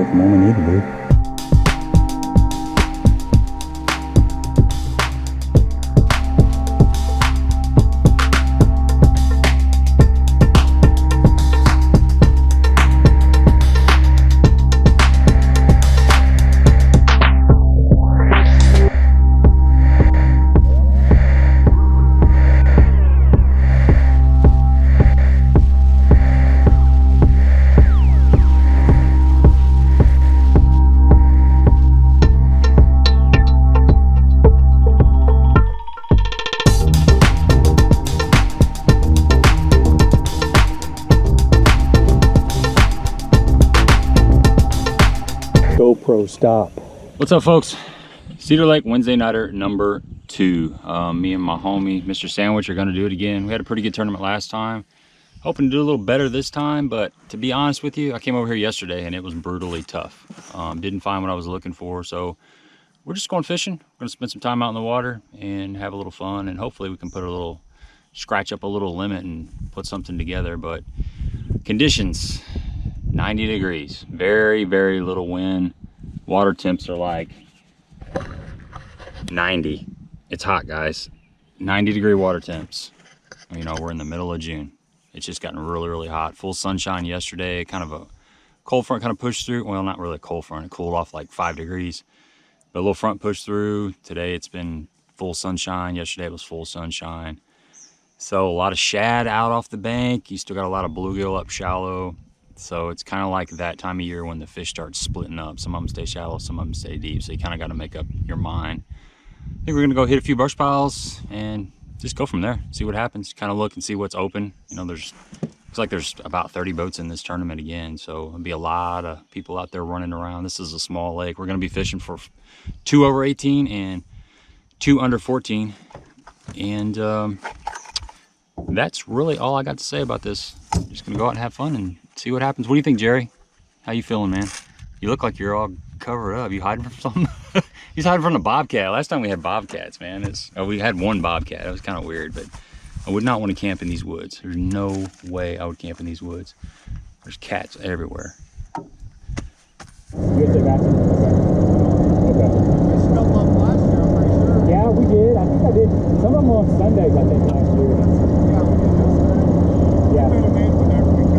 get from when we need to be. GoPro stop. What's up, folks? Cedar Lake Wednesday nighter number 2. Me and my homie Mr. Sandwich are going to do it again. We had a pretty good tournament last time, hoping to do a little better this time, but to be honest with you, I came over here yesterday and it was brutally tough. Didn't find what I was looking for, so we're just going fishing. We're going to spend some time out in the water and have a little fun, and hopefully we can put a little, scratch up a little limit and put something together. But conditions, 90 degrees, very, very little wind. Water temps are like 90. It's hot, guys. 90-degree water temps. You know, we're in the middle of June. It's just gotten really, really hot. Full sunshine yesterday. Kind of a cold front kind of pushed through. Well, not really a cold front. It cooled off like 5 degrees. But a little front pushed through. Today it's been full sunshine. Yesterday it was full sunshine. So a lot of shad out off the bank. You still got a lot of bluegill up shallow. So it's kind of like that time of year when the fish start splitting up. Some of them stay shallow, some of them stay deep. So you kind of got to make up your mind. I think we're going to go hit a few brush piles and just go from there. See what happens. Kind of look and see what's open. You know, looks like there's about 30 boats in this tournament again. So there'll be a lot of people out there running around. This is a small lake. We're going to be fishing for 2 over 18 and 2 under 14. And that's really all I got to say about this. Just going to go out and have fun and see what happens. What do you think, Jerry? How you feeling, man? You look like you're all covered up. You hiding from something? He's hiding from the bobcat. Last time we had bobcats, man. We had one bobcat. It was kind of weird, but I would not want to camp in these woods. There's no way I would camp in these woods. There's cats everywhere. You guys say BASSIN? Okay. I smelled them last year, I'm pretty sure. Yeah, we did. I think I did. Some of them on Sundays, I think, last year. Yeah, we did yesterday. Yeah. We made a main whenever we could.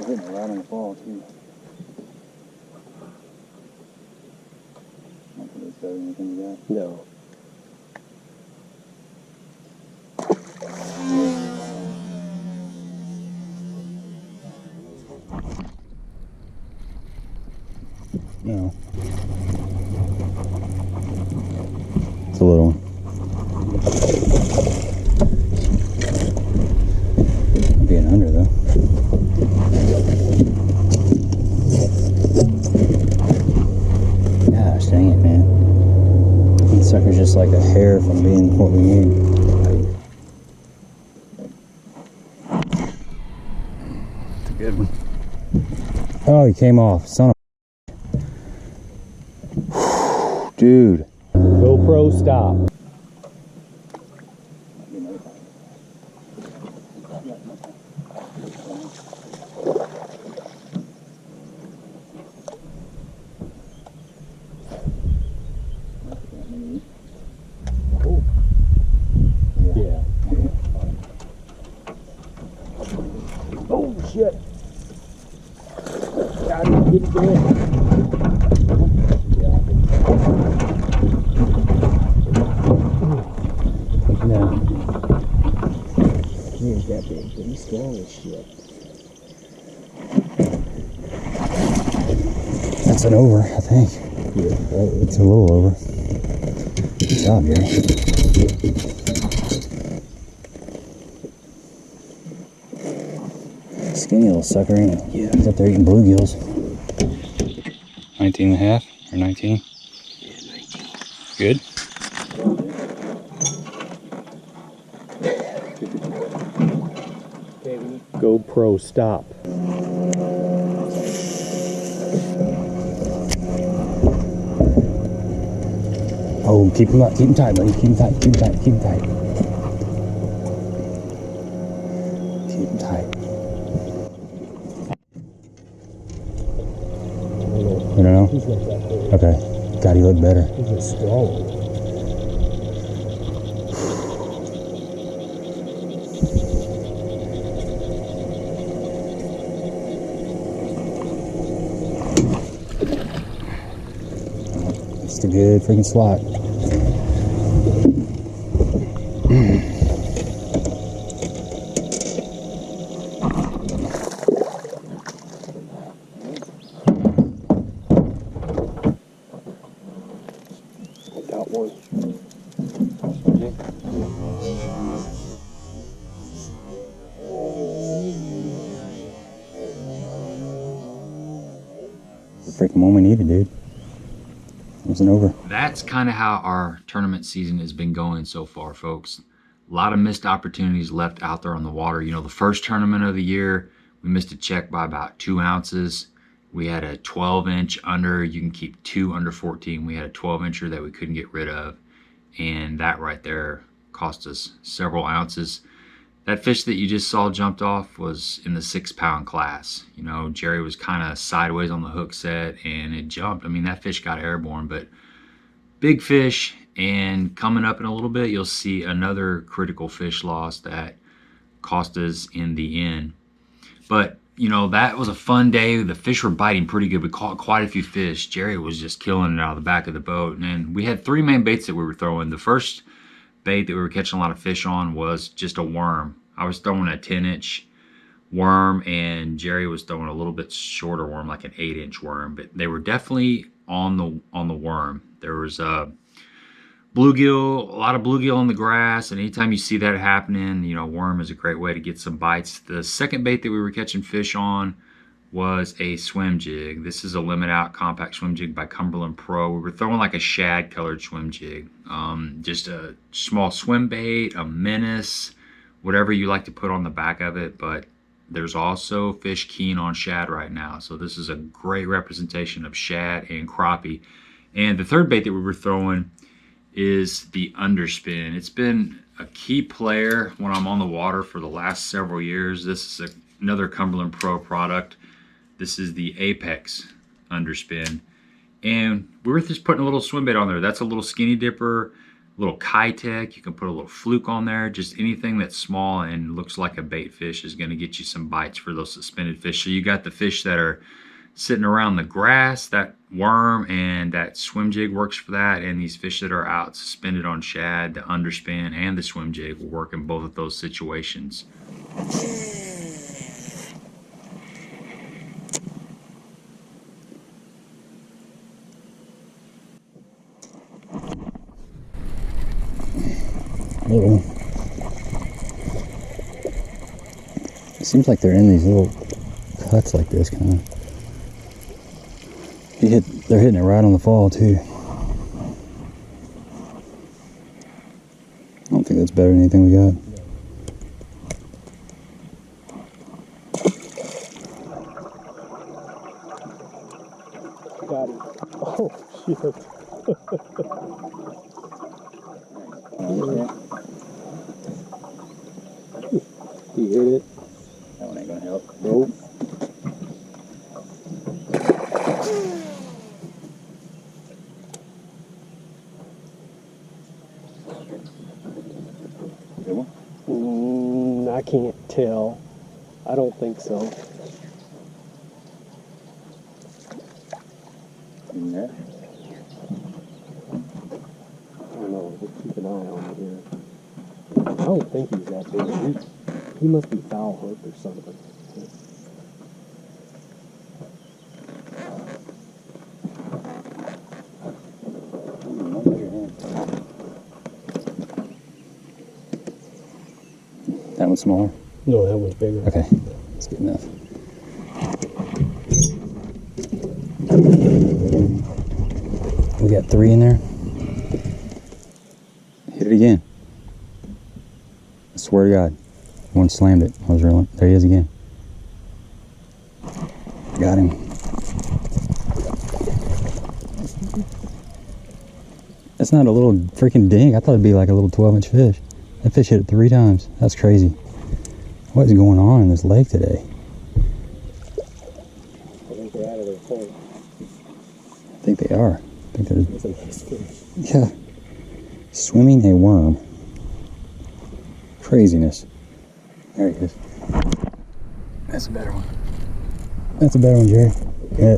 Right on the ball, too. Not that it's got anything to that. No. No. It's a little one. I'm being under, though. Gosh dang it, man. That sucker's just like a hair from being what we need. It's a good one. Oh, he came off. Son of a... Dude. GoPro stop. Oh shit! Got it, get it going. No. He ain't that big, but he's strong as shit. That's an over, I think. Yeah, it's a little over. Good job, Jerry. Skinny little sucker, ain't it? Yeah. He's up there eating bluegills. 19 and a half or 19? Yeah, 19. Good. GoPro stop. Oh, keep him up. Keep him tight, buddy. Keep him tight. Keep him tight. Keep him tight. Keep him tight. You don't know? He's not that big. Okay. God, he looked better. He's just strong. It's a good freaking slot. Got one. The freaking one we needed, dude. It wasn't over. That's kind of how our tournament season has been going so far, folks. A lot of missed opportunities left out there on the water. You know, the first tournament of the year, we missed a check by about 2 ounces. We had a 12-inch under. You can keep 2 under 14. We had a 12-incher that we couldn't get rid of. And that right there cost us several ounces. That fish that you just saw jumped off was in the 6-pound class. You know, Jerry was kind of sideways on the hook set and it jumped. I mean, that fish got airborne, but big fish. And coming up in a little bit, you'll see another critical fish loss that cost us in the end. But, you know, that was a fun day. The fish were biting pretty good. We caught quite a few fish. Jerry was just killing it out of the back of the boat. And we had 3 main baits that we were throwing. The first bait that we were catching a lot of fish on was just a worm. I was throwing a 10-inch worm and Jerry was throwing a little bit shorter worm, like an 8-inch worm. But they were definitely on the worm. There was a bluegill, a lot of bluegill on the grass, and anytime you see that happening, you know, worm is a great way to get some bites. The second bait that we were catching fish on was a swim jig. This is a limit out compact swim jig by Cumberland Pro. We were throwing like a shad colored swim jig. Just a small swim bait, a menace, whatever you like to put on the back of it, but there's also fish keen on shad right now. So this is a great representation of shad and crappie. And the third bait that we were throwing is the underspin. It's been a key player when I'm on the water for the last several years. This is another Cumberland Pro product. This is the Apex underspin. And we were just putting a little swim bait on there. That's a little skinny dipper, a little Kitech. You can put a little fluke on there. Just anything that's small and looks like a bait fish is gonna get you some bites for those suspended fish. So you got the fish that are sitting around the grass, that worm and that swim jig works for that, and these fish that are out suspended on shad, the underspin and the swim jig will work in both of those situations. Little. It seems like they're in these little cuts like this, kind of. They're hitting it right on the fall too. I don't think that's better than anything we got. Got him. Oh, shit. He hit it. That one ain't gonna help. Nope. Good one? I can't tell. I don't think so. In there? I don't know. We'll keep an eye on it here. I don't think he's that big. He must be foul hooked or something. That one's smaller? No, that one's bigger. Okay. That's good enough. We got 3 in there. Hit it again. I swear to God. One slammed it. I was reeling. There he is again. Got him. That's not a little freaking ding. I thought it'd be like a little 12-inch fish. That fish hit it 3 times. That's crazy. What is going on in this lake today? I think they're out of their hole. I think they are. I think they're... It's a nice fish. Yeah. Swimming a worm. Craziness. There he is. That's a better one. That's a better one, Jerry. Yeah.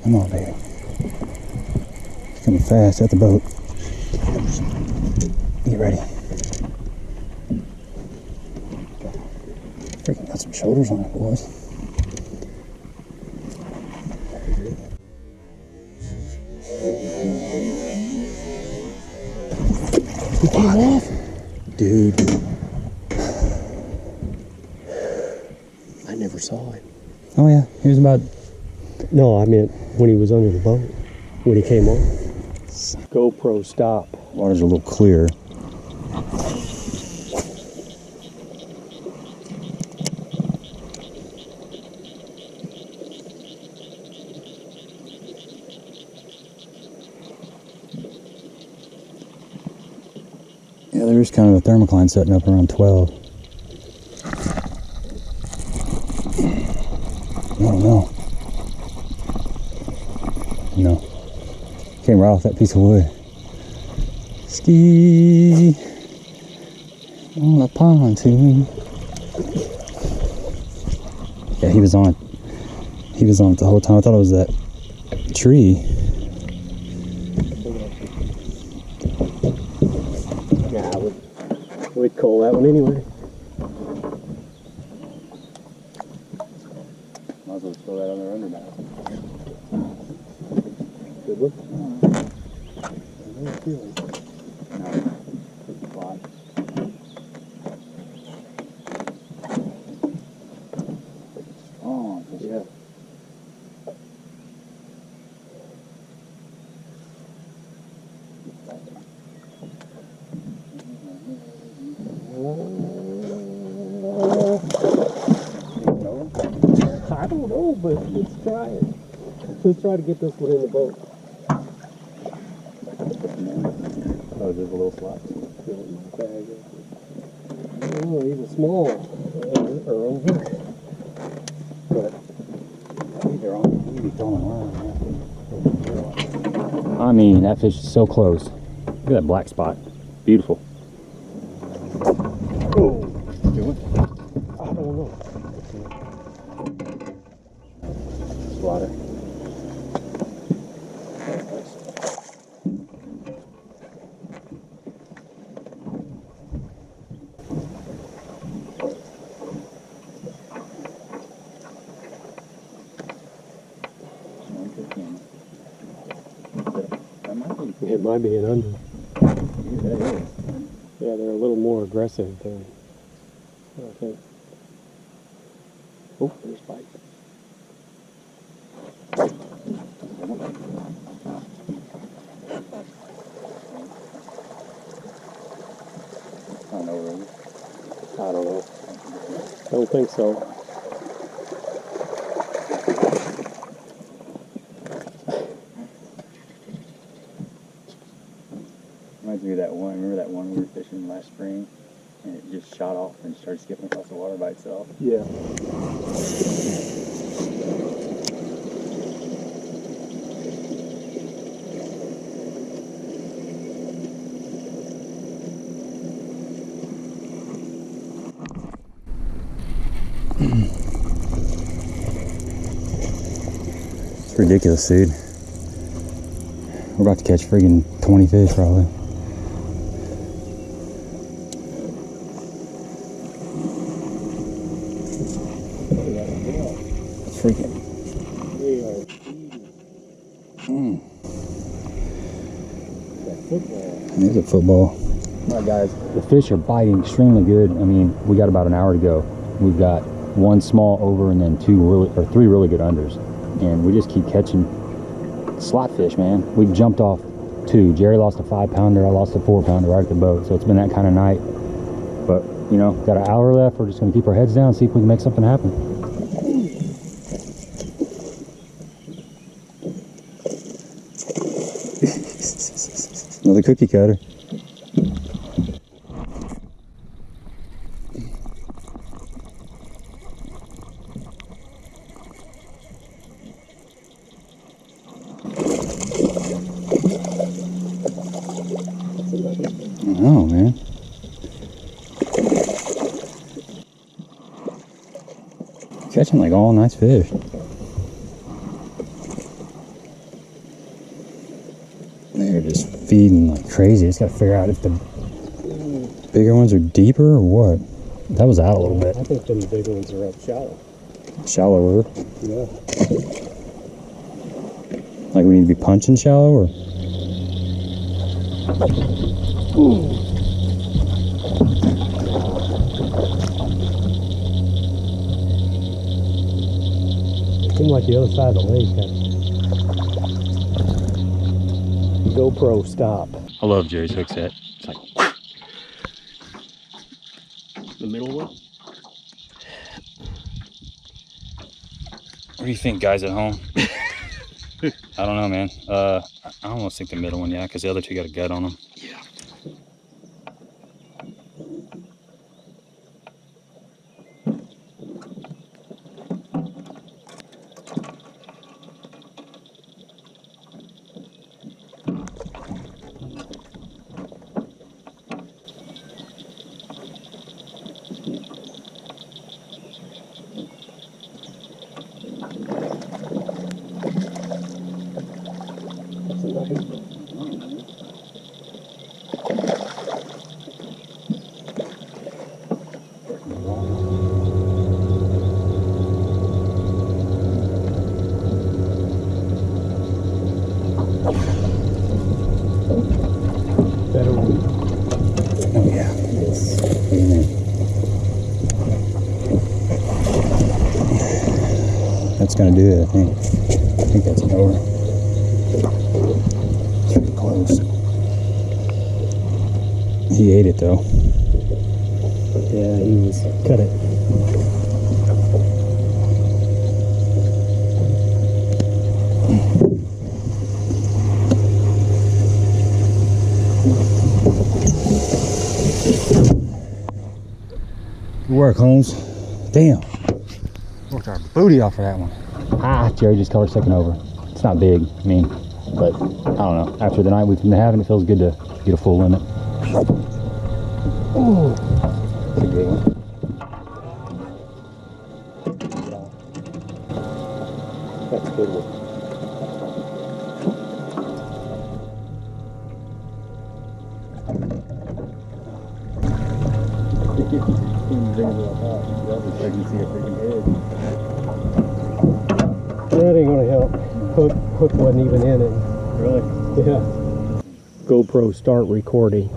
Come on, baby. He's coming fast at the boat. Get ready. Freaking got some shoulders on it, boys. He came off? Dude. I never saw him. Oh yeah, he was about... No, I meant when he was under the boat. When he came on. GoPro stop. Water's a little clear. Yeah, there's kind of a thermocline setting up around 12. No. No. Came right off that piece of wood. Ski on a pontoon. Yeah, he was on it. He was on it the whole time. I thought it was that tree. Yeah, we'd call that one anyway. Might as well throw that on their underbow. Good one. Oh, Yeah. I don't know, but let's try it. Let's try to get this one in the boat. Oh, there's a little slot. Oh, he's a small Earl. But They're on. You'd be throwing around. I mean, that fish is so close. Look at that black spot. Beautiful. oh, I don't know. Water. It might be an under. Yeah, they're a little more aggressive than I think. Oh, there's bite. I don't know. I don't think so. Reminds me of that one. Remember that one we were fishing last spring, and it just shot off and started skipping across the water by itself. Yeah. It's ridiculous, dude. We're about to catch friggin' 20 fish, probably. Freaking. They are Mm. that football. There's a football. All right, guys, the fish are biting extremely good. I mean, we got about an hour to go. We've got one small over and then three really good unders, and we just keep catching slot fish, man. We've jumped off 2. Jerry lost a 5-pounder. I lost a 4-pounder right at the boat. So it's been that kind of night. But you know, got an hour left. We're just gonna keep our heads down, see if we can make something happen. Another cookie cutter. Oh man. Catching like all nice fish. They're just feeding like crazy. Just gotta figure out if the bigger ones are deeper or what. That was out a little bit. I think them bigger ones are up shallow. Shallower. Yeah. Like we need to be punching shallow or? Seemed like the other side of the lake had GoPro stop. I love Jerry's hook set. It's like The middle one? what do you think, guys at home? I don't know, man. I almost think the middle one, yeah, because the other 2 got a gut on them. Yeah. Better one. Oh yeah. Amen. That's gonna do it, I think. I think that's an over. It's pretty close. He ate it though. Yeah, he was. Cut it. Good work, Holmes. Damn. Worked our booty off for that one. Ah, Jerry just caught our second over. It's not big, I mean, but I don't know. After the night we've been having, it feels good to get a full limit. Oh, That's a good one. that's a good one. That ain't gonna help. Hook wasn't even in it. Really? Yeah. GoPro start recording.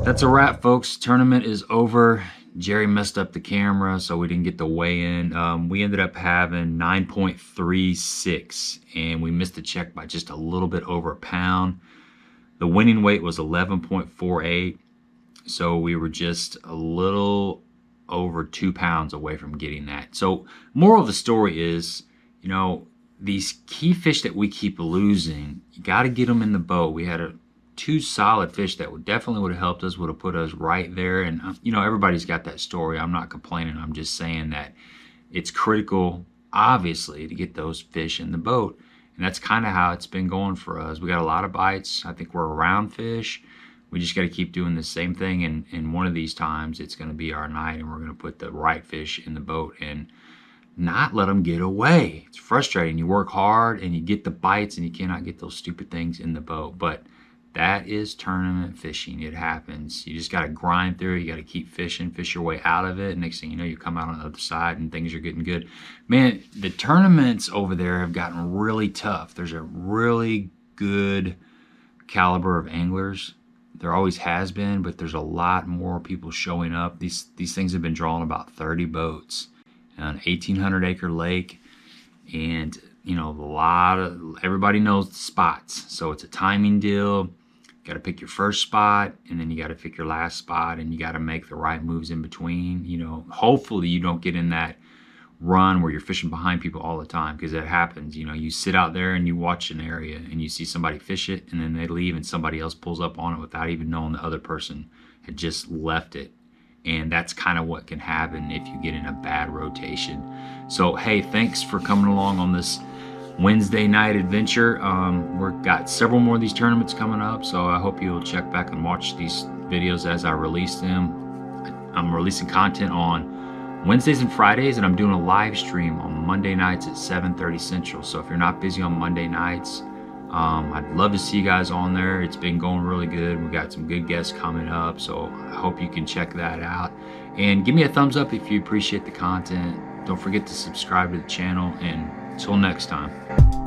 That's a wrap, folks. Tournament is over. Jerry messed up the camera, so we didn't get the weigh in. We ended up having 9.36, and we missed the check by just a little bit over a pound. The winning weight was 11.48, so we were just a little over 2 pounds away from getting that. So moral of the story is, you know, these key fish that we keep losing, you got to get them in the boat. We had 2 solid fish that would have helped us, would have put us right there. And you know, everybody's got that story. I'm not complaining. I'm just saying that it's critical, obviously, to get those fish in the boat. And that's kind of how it's been going for us. We got a lot of bites. I think we're around fish. We just got to keep doing the same thing, and one of these times it's going to be our night, and we're going to put the right fish in the boat and not let them get away. It's frustrating. You work hard and you get the bites and you cannot get those stupid things in the boat. But that is tournament fishing. It happens. You just got to grind through it. You got to keep fishing, fish your way out of it. Next thing you know, you come out on the other side and things are getting good. Man, the tournaments over there have gotten really tough. There's a really good caliber of anglers. There always has been, but there's a lot more people showing up. These things have been drawing about 30 boats on an 1,800 acre lake, and you know, everybody knows the spots. So it's a timing deal. You got to pick your first spot, and then you got to pick your last spot, and you got to make the right moves in between. You know, hopefully you don't get in that run where you're fishing behind people all the time, because it happens. You know, you sit out there and you watch an area and you see somebody fish it, and then they leave and somebody else pulls up on it without even knowing the other person had just left it. And that's kind of what can happen if you get in a bad rotation. So hey, thanks for coming along on this Wednesday night adventure. We've got several more of these tournaments coming up, so I hope you'll check back and watch these videos as I release them. I'm releasing content on Wednesdays and Fridays, and I'm doing a live stream on Monday nights at 7:30 Central. So if you're not busy on Monday nights, I'd love to see you guys on there. It's been going really good. We got some good guests coming up, so I hope you can check that out. And give me a thumbs up if you appreciate the content. Don't forget to subscribe to the channel, and until next time.